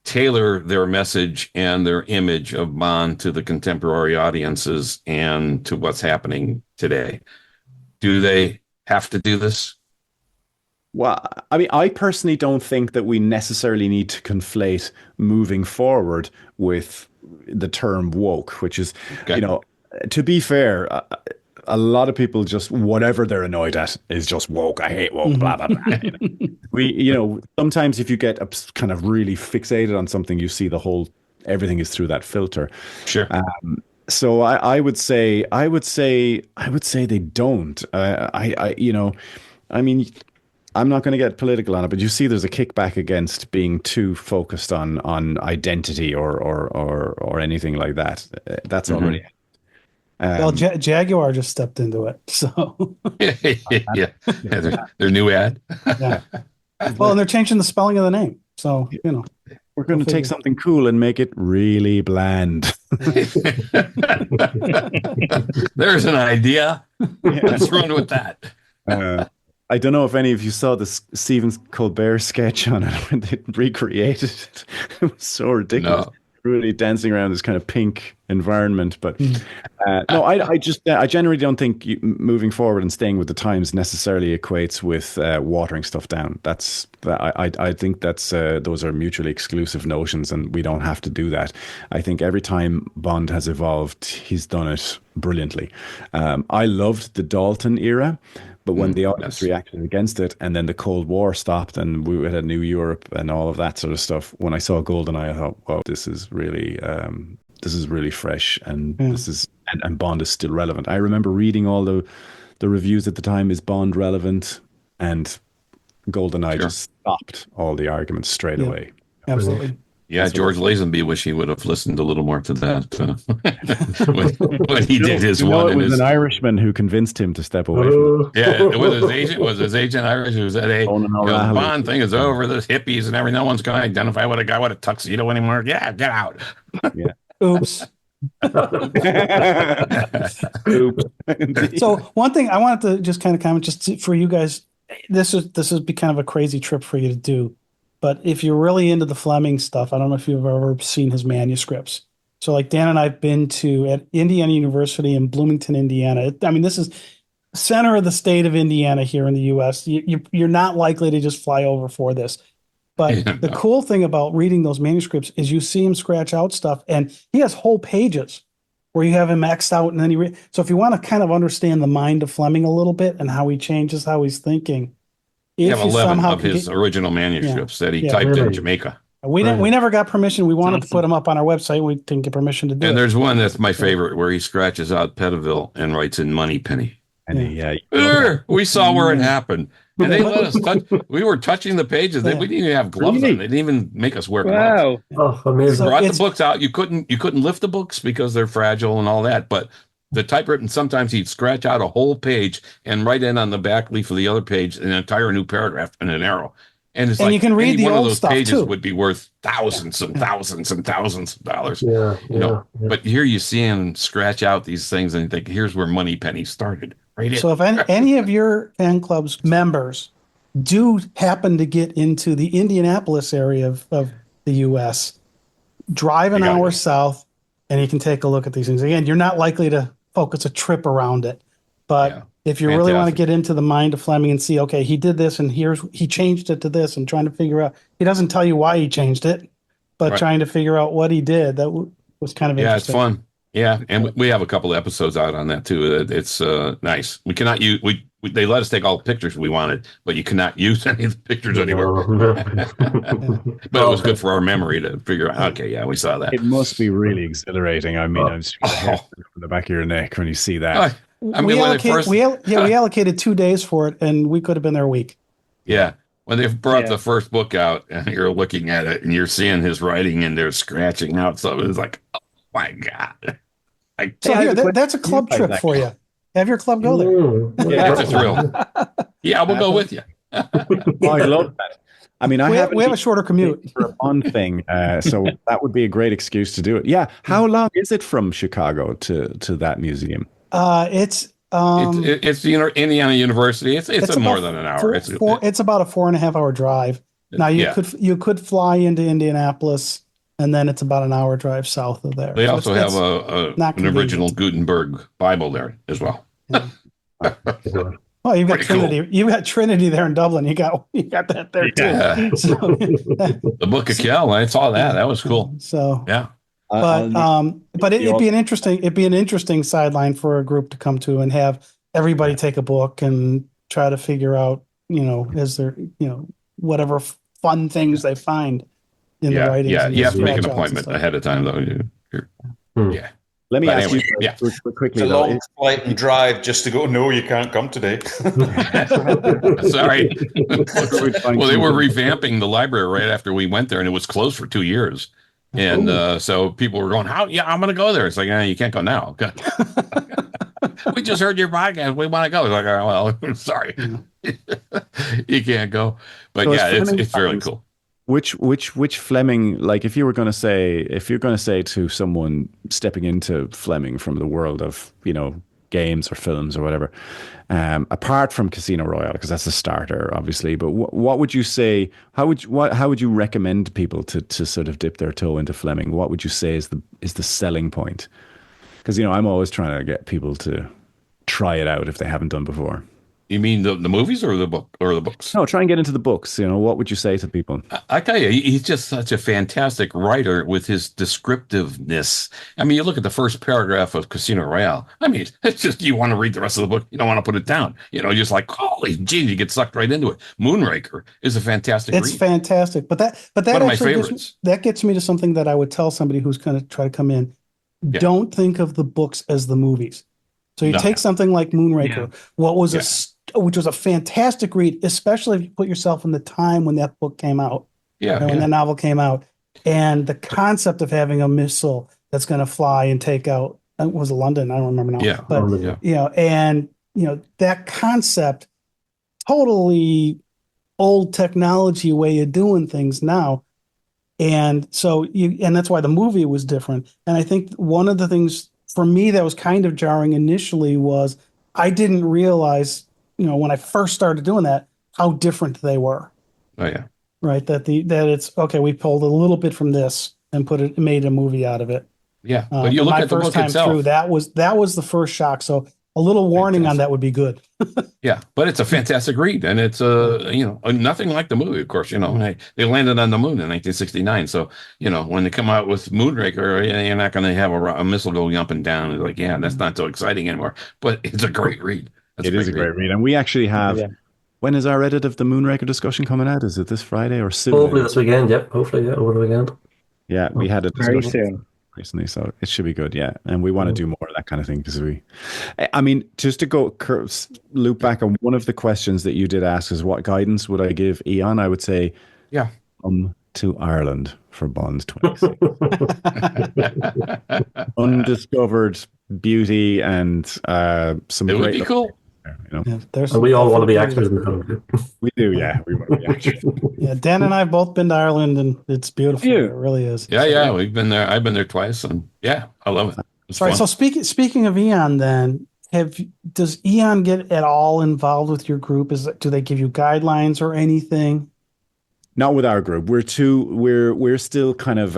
tailor their message and their image of Bond to the contemporary audiences and to what's happening today? Do they have to do this? Well, I mean, I personally don't think that we necessarily need to conflate moving forward with the term woke, which is, Okay. To be fair, a lot of people just, whatever they're annoyed at is just woke. I hate woke, blah, blah, blah. Sometimes if you get kind of really fixated on something, you see everything is through that filter. Sure. So I would say they don't. I mean, I'm not going to get political on it, but you see, there's a kickback against being too focused on identity or anything like that. That's already. Well, Jaguar just stepped into it, so yeah, their new ad. yeah. Well, and they're changing the spelling of the name, so we're going to take something cool and make it really bland. There's an idea. Let's run with that. I don't know if any of you saw the Stephen Colbert sketch on it when they recreated it. It was so ridiculous. No. Really dancing around this kind of pink environment. But no, I generally don't think moving forward and staying with the times necessarily equates with watering stuff down. I think those are mutually exclusive notions, and we don't have to do that. I think every time Bond has evolved, he's done it brilliantly. I loved the Dalton era. But when the audience reacted against it, and then the Cold War stopped, and we had a new Europe and all of that sort of stuff, when I saw GoldenEye, I thought, "Wow, this is really fresh, and and Bond is still relevant." I remember reading all the reviews at the time: "Is Bond relevant?" And GoldenEye just stopped all the arguments straight away. Absolutely. Yeah, George Lazenby wish he would have listened a little more to that when he did his one. It was an Irishman who convinced him to step away from it. Yeah, was his agent Irish who said, "Hey, the Bond thing is over. This hippies and everything. No one's going to identify with a guy with a tuxedo anymore. Yeah, get out." Yeah. Oops. Oops. So one thing I wanted to just kind of comment, just for you guys, this would be kind of a crazy trip for you to do. But if you're really into the Fleming stuff, I don't know if you've ever seen his manuscripts. So like Dan and I've been at Indiana University in Bloomington, Indiana. I mean, this is center of the state of Indiana here in the U.S. You're not likely to just fly over for this. But the cool thing about reading those manuscripts is you see him scratch out stuff, and he has whole pages where you have him maxed out, and then so if you want to kind of understand the mind of Fleming a little bit and how he changes how he's thinking. You have 11 of his original manuscripts that he typed in Jamaica. We never got permission. We wanted to put them up on our website. We didn't get permission to do it. And there's one that's my favorite where he scratches out Pettiville and writes in Moneypenny. We saw where it happened. And they let us touch. We were touching the pages. We didn't even have gloves on. They didn't even make us wear gloves. Wow. Oh, amazing. They brought the books out. You couldn't lift the books because they're fragile and all that. But the typewritten, sometimes he'd scratch out a whole page and write in on the back leaf of the other page an entire new paragraph in an arrow. And it's you can read the one old of those stuff pages too. would be worth thousands and thousands and thousands of dollars. Yeah. But here you see him scratch out these things and you think, here's where Moneypenny started. Right. So if any of your fan club's members do happen to get into the Indianapolis area of the U.S., drive an hour south, and you can take a look at these things. Again, you're not likely to focus a trip around it, but if you really want to get into the mind of Fleming and see, okay, he did this and he changed it to this, and trying to figure out, he doesn't tell you why he changed it, but trying to figure out what he did, that was kind of interesting. It's fun. Yeah, and we have a couple of episodes out on that too. It's nice. We cannot use they let us take all the pictures we wanted, but you cannot use any of the pictures anywhere. But it was good for our memory to figure out. Okay, we saw that. It must be really exhilarating. I mean, I'm just from the back of your neck when you see that. We allocated 2 days for it, and we could have been there a week. Yeah. When they brought the first book out and you're looking at it and you're seeing his writing and they're scratching out something, it's like, oh my God. That's a club trip for you. Have your club go there. Yeah, it's a thrill. Yeah, we'll go with you. I love that. I mean, we have a shorter commute for a Bond thing, so that would be a great excuse to do it. Yeah. How long is it from Chicago to that museum? It's Indiana University. It's more than an hour. It's about a 4.5 hour drive. Now you could fly into Indianapolis, and then it's about an hour drive south of there. They also have an original Gutenberg Bible there as well. Yeah. Oh, you've got Trinity. Cool. You've got Trinity there in Dublin. You got that there too. Yeah. So, the Book of Kell. I saw that. That was cool. So yeah. But it'd be an interesting sideline for a group to come to and have everybody take a book and try to figure out, is there, whatever fun things they find in the writings. Yeah, you have to make an appointment ahead of time, though. Yeah. Let me ask you It's quickly. a long flight and drive just to go, no, you can't come today. Sorry. Well, they were revamping the library right after we went there, and it was closed for 2 years. And so people were going, yeah, I'm going to go there. It's like, you can't go now. We just heard your podcast. We want to go. It's like, well, sorry. You can't go. But so it's really cool. Which Fleming, like if you're going to say to someone stepping into Fleming from the world of, games or films or whatever, apart from Casino Royale, because that's a starter, obviously, but what would you say, how would you recommend people to sort of dip their toe into Fleming? What would you say is the selling point? Because, I'm always trying to get people to try it out if they haven't done before. You mean the movies or the books? No, try and get into the books. What would you say to people? I tell you, he's just such a fantastic writer with his descriptiveness. I mean, you look at the first paragraph of Casino Royale. I mean, it's just, you want to read the rest of the book. You don't want to put it down. Just like, holy gee, you get sucked right into it. Moonraker is a fantastic read. It's fantastic. But that one of my favorites. That gets me to something that I would tell somebody who's going to try to come in. Yeah. Don't think of the books as the movies. So you take something like Moonraker, which was a fantastic read, especially if you put yourself in the time when that book came out, when that novel came out, and the concept of having a missile that's going to fly and take out, was it London? I don't remember now. That concept, totally old technology way of doing things now. And so and that's why the movie was different. And I think one of the things for me that was kind of jarring initially was I didn't realize, when I first started doing that, how different they were. Oh yeah. Right. That it's okay. We pulled a little bit from this and made a movie out of it. Yeah. But you look at the book itself. That was the first shock. So a little warning on that would be good. Yeah, but it's a fantastic read, and it's nothing like the movie. Of course, they landed on the moon in 1969. So when they come out with Moonraker, you're not going to have a missile going up and down. It's like, that's not so exciting anymore. But it's a great read. It is a great read, and we actually have. Yeah. When is our edit of the Moonraker discussion coming out? Is it this Friday or soon? Hopefully this weekend. Yep. Hopefully, over the weekend. Yeah, we had a discussion very soon recently, so it should be good. Yeah, and we want to do more of that kind of thing because just to loop back on one of the questions that you did ask is what guidance would I give EON? I would say, come to Ireland for Bond 26. Undiscovered beauty and some. It would be cool. We all want to be actors in the film. We do, yeah. We want to be actors. Yeah, Dan and I have both been to Ireland, and it's beautiful. Yeah. It really is. Yeah, we've been there. I've been there twice, and I love it. It's fun. So speaking of EON, then does EON get at all involved with your group? Do they give you guidelines or anything? Not with our group. We're still kind of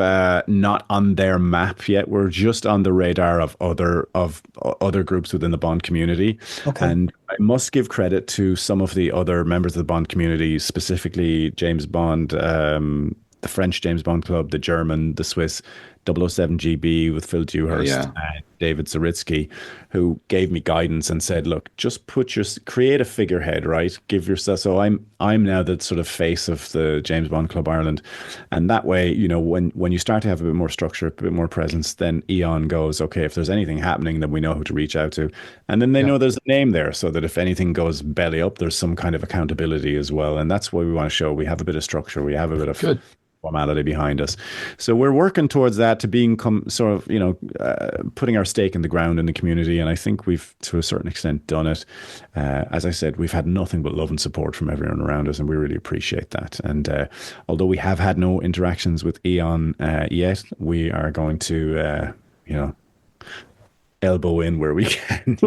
not on their map yet. We're just on the radar of other groups within the Bond community. Okay. And I must give credit to some of the other members of the Bond community, specifically James Bond, the French James Bond Club, the German, the Swiss 007 GB with Phil Dewhurst and David Zaritsky, who gave me guidance and said, look, just create a figurehead, right? Give yourself. So I'm now the sort of face of the James Bond Club Ireland. And that way, when you start to have a bit more structure, a bit more presence, then EON goes, okay, if there's anything happening, then we know who to reach out to. And then they know there's a name there so that if anything goes belly up, there's some kind of accountability as well. And that's what we want to show. We have a bit of structure. We have a bit of formality behind us. So we're working towards that, to being sort of, putting our stake in the ground in the community. And I think we've, to a certain extent, done it. As I said, we've had nothing but love and support from everyone around us, and we really appreciate that. And although we have had no interactions with EON yet, we are going to, elbow in where we can.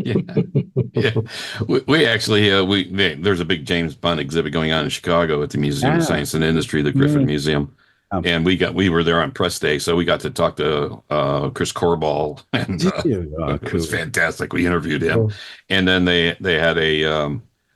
Yeah. We actually there's a big James Bond exhibit going on in Chicago at the Museum of Science and Industry, the Griffin Museum. And we were there on press day, so we got to talk to Chris Corball, and it was fantastic. We interviewed him, and then they had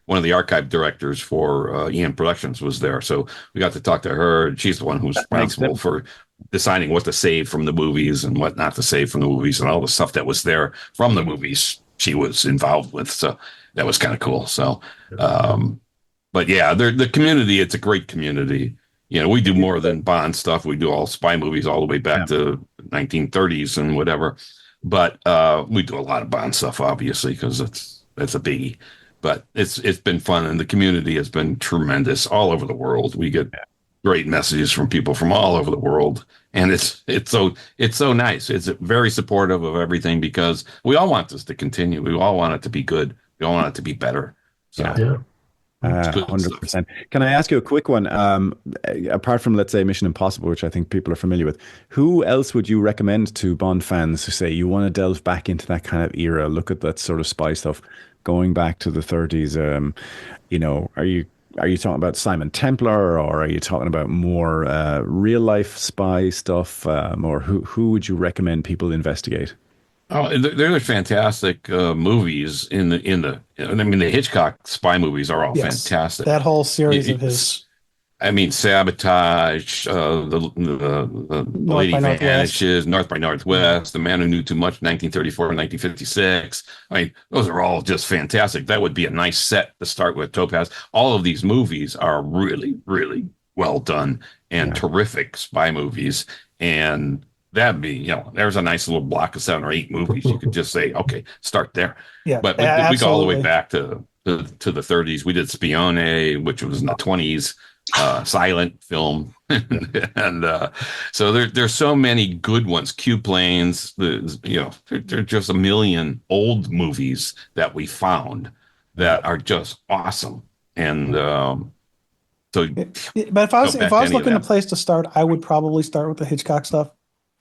one of the archive directors for EON Productions was there, so we got to talk to her. She's the one who's responsible for deciding what to save from the movies and what not to save from the movies, and all the stuff that was there from the movies she was involved with. So that was kind of cool. So, but yeah, the community, it's a great community. We do more than Bond stuff. We do all spy movies all the way back to 1930s and whatever. But we do a lot of Bond stuff, obviously, because that's a biggie. But it's been fun, and the community has been tremendous all over the world. We get great messages from people from all over the world, and it's so nice. It's very supportive of everything, because we all want this to continue. We all want it to be good. We all want it to be better. So. Yeah. 100%. Can I ask you a quick one? Apart from, let's say, Mission Impossible, which I think people are familiar with, who else would you recommend to Bond fans who say you want to delve back into that kind of era, look at that sort of spy stuff, going back to the 30s? Are you talking about Simon Templar, or are you talking about more real life spy stuff? Or who would you recommend people investigate? Oh, they're fantastic movies the Hitchcock spy movies are all fantastic. That whole series of his. I mean, Sabotage, the Lady Vanishes, North by Northwest, The Man Who Knew Too Much, 1934 and 1956. I mean, those are all just fantastic. That would be a nice set to start with. Topaz. All of these movies are really, really well done and terrific spy movies. And that'd be, there's a nice little block of 7 or 8 movies. You could just say, okay, start there. Yeah, but we go all the way back to the 30s. We did Spione, which was in the 20s. Silent film. And so there's so many good ones. Q Planes, there are just a million old movies that we found that are just awesome. And but if I was looking a place to start, I would probably start with the Hitchcock stuff.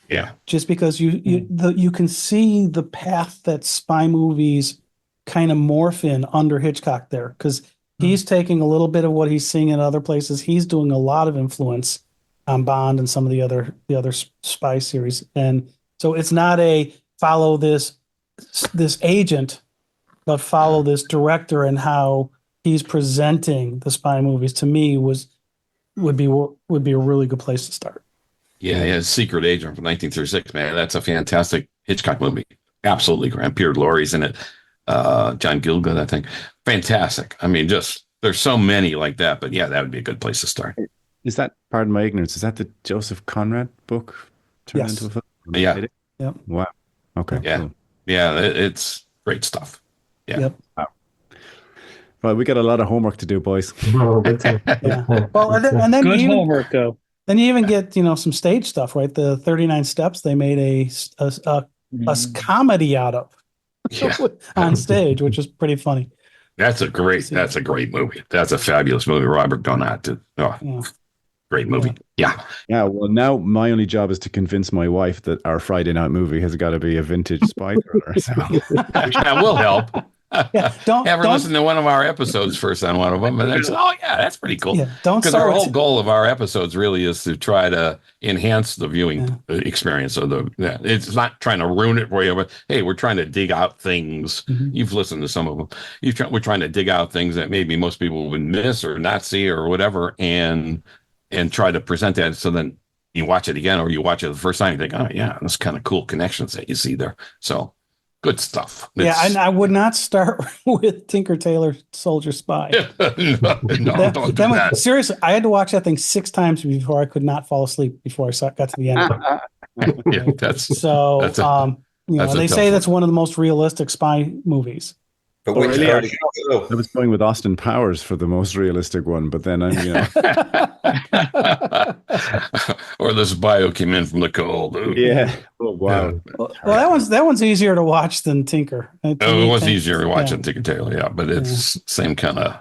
Yeah, just because you can see the path that spy movies kind of morph in under Hitchcock there, because he's taking a little bit of what he's seeing in other places. He's doing a lot of influence on Bond and some of the other spy series. And so it's not a follow this agent, but follow this director and how he's presenting the spy movies. To me, would be a really good place to start. Yeah, Secret Agent from 1936, man. That's a fantastic Hitchcock movie. Absolutely great. Pierre Lorre's in it. John Gielgud, I think. Fantastic. I mean, just there's so many like that, but yeah, that would be a good place to start. Is that, pardon my ignorance, is that the Joseph Conrad book turned into a film? Yeah. Yep. Wow. Okay. Yeah. Cool. Yeah, it's great stuff. Yeah. Yep. Wow. Well, we got a lot of homework to do, boys. Yeah. Well, and then good homework though. Then you even get some stage stuff, right? The 39 Steps they made a comedy out of on stage, which is pretty funny. That's a great movie. That's a fabulous movie. Robert Donat. Great movie. Yeah. Yeah. Well, now my only job is to convince my wife that our Friday night movie has got to be a vintage spy thriller. So. Yeah, we'll help. Yeah, don't listen to one of our episodes first on one of them, and then say, "Oh yeah, that's pretty cool." Yeah, because our whole goal of our episodes really is to try to enhance the viewing experience of it's not trying to ruin it for you, but hey, we're trying to dig out things. Mm-hmm. You've listened to some of them. We're trying to dig out things that maybe most people would miss or not see or whatever, and try to present that so then you watch it again or you watch it the first time, you think, "Oh yeah, that's kind of cool connections that you see there." So. Good stuff. And I would not start with Tinker Tailor Soldier Spy. Don't do that. Seriously, I had to watch that thing 6 times before I could not fall asleep before I got to the end of it. They say that's one of the most realistic spy movies. But which really? version of it, though? I was going with Austin Powers for the most realistic one, but then Or this bio came in from the cold. Ooh. yeah. Oh wow. Well, that one's easier to watch than Tinker. It was easier to watch than Tinker Tailor, yeah, but it's same kind of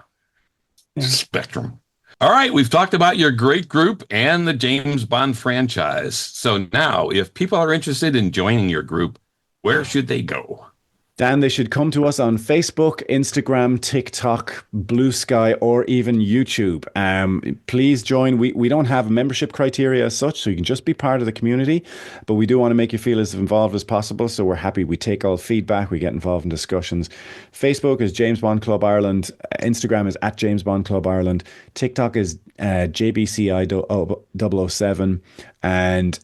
spectrum. All right, we've talked about your great group and the James Bond franchise. So now, if people are interested in joining your group, where should they go? Dan, they should come to us on Facebook, Instagram, TikTok, Blue Sky, or even YouTube. Please join. We don't have membership criteria as such, so you can just be part of the community, but we do want to make you feel as involved as possible, so we're happy. We take all feedback. We get involved in discussions. Facebook is James Bond Club Ireland. Instagram is at James Bond Club Ireland. TikTok is JBCI007. And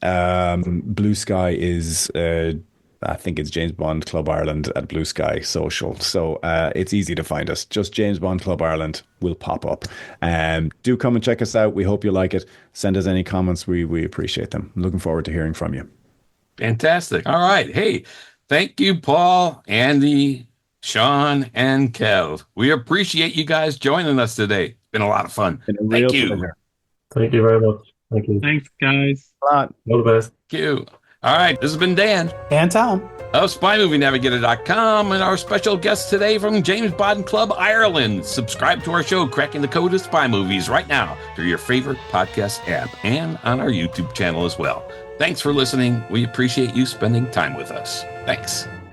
Blue Sky is... I think it's James Bond Club Ireland at Blue Sky Social. So it's easy to find us. Just James Bond Club Ireland will pop up. Do come and check us out. We hope you like it. Send us any comments. We appreciate them. Looking forward to hearing from you. Fantastic. All right. Hey, thank you, Paul, Andy, Sean, and Kev. We appreciate you guys joining us today. It's been a lot of fun. Thank you. Pleasure. Thank you very much. Thank you. Thanks, guys. A lot. All the best. Thank you. All right, this has been Dan And Tom of SpyMovieNavigator.com and our special guest today from James Bond Club Ireland. Subscribe to our show, Cracking the Code of Spy Movies, right now through your favorite podcast app and on our YouTube channel as well. Thanks for listening. We appreciate you spending time with us. Thanks.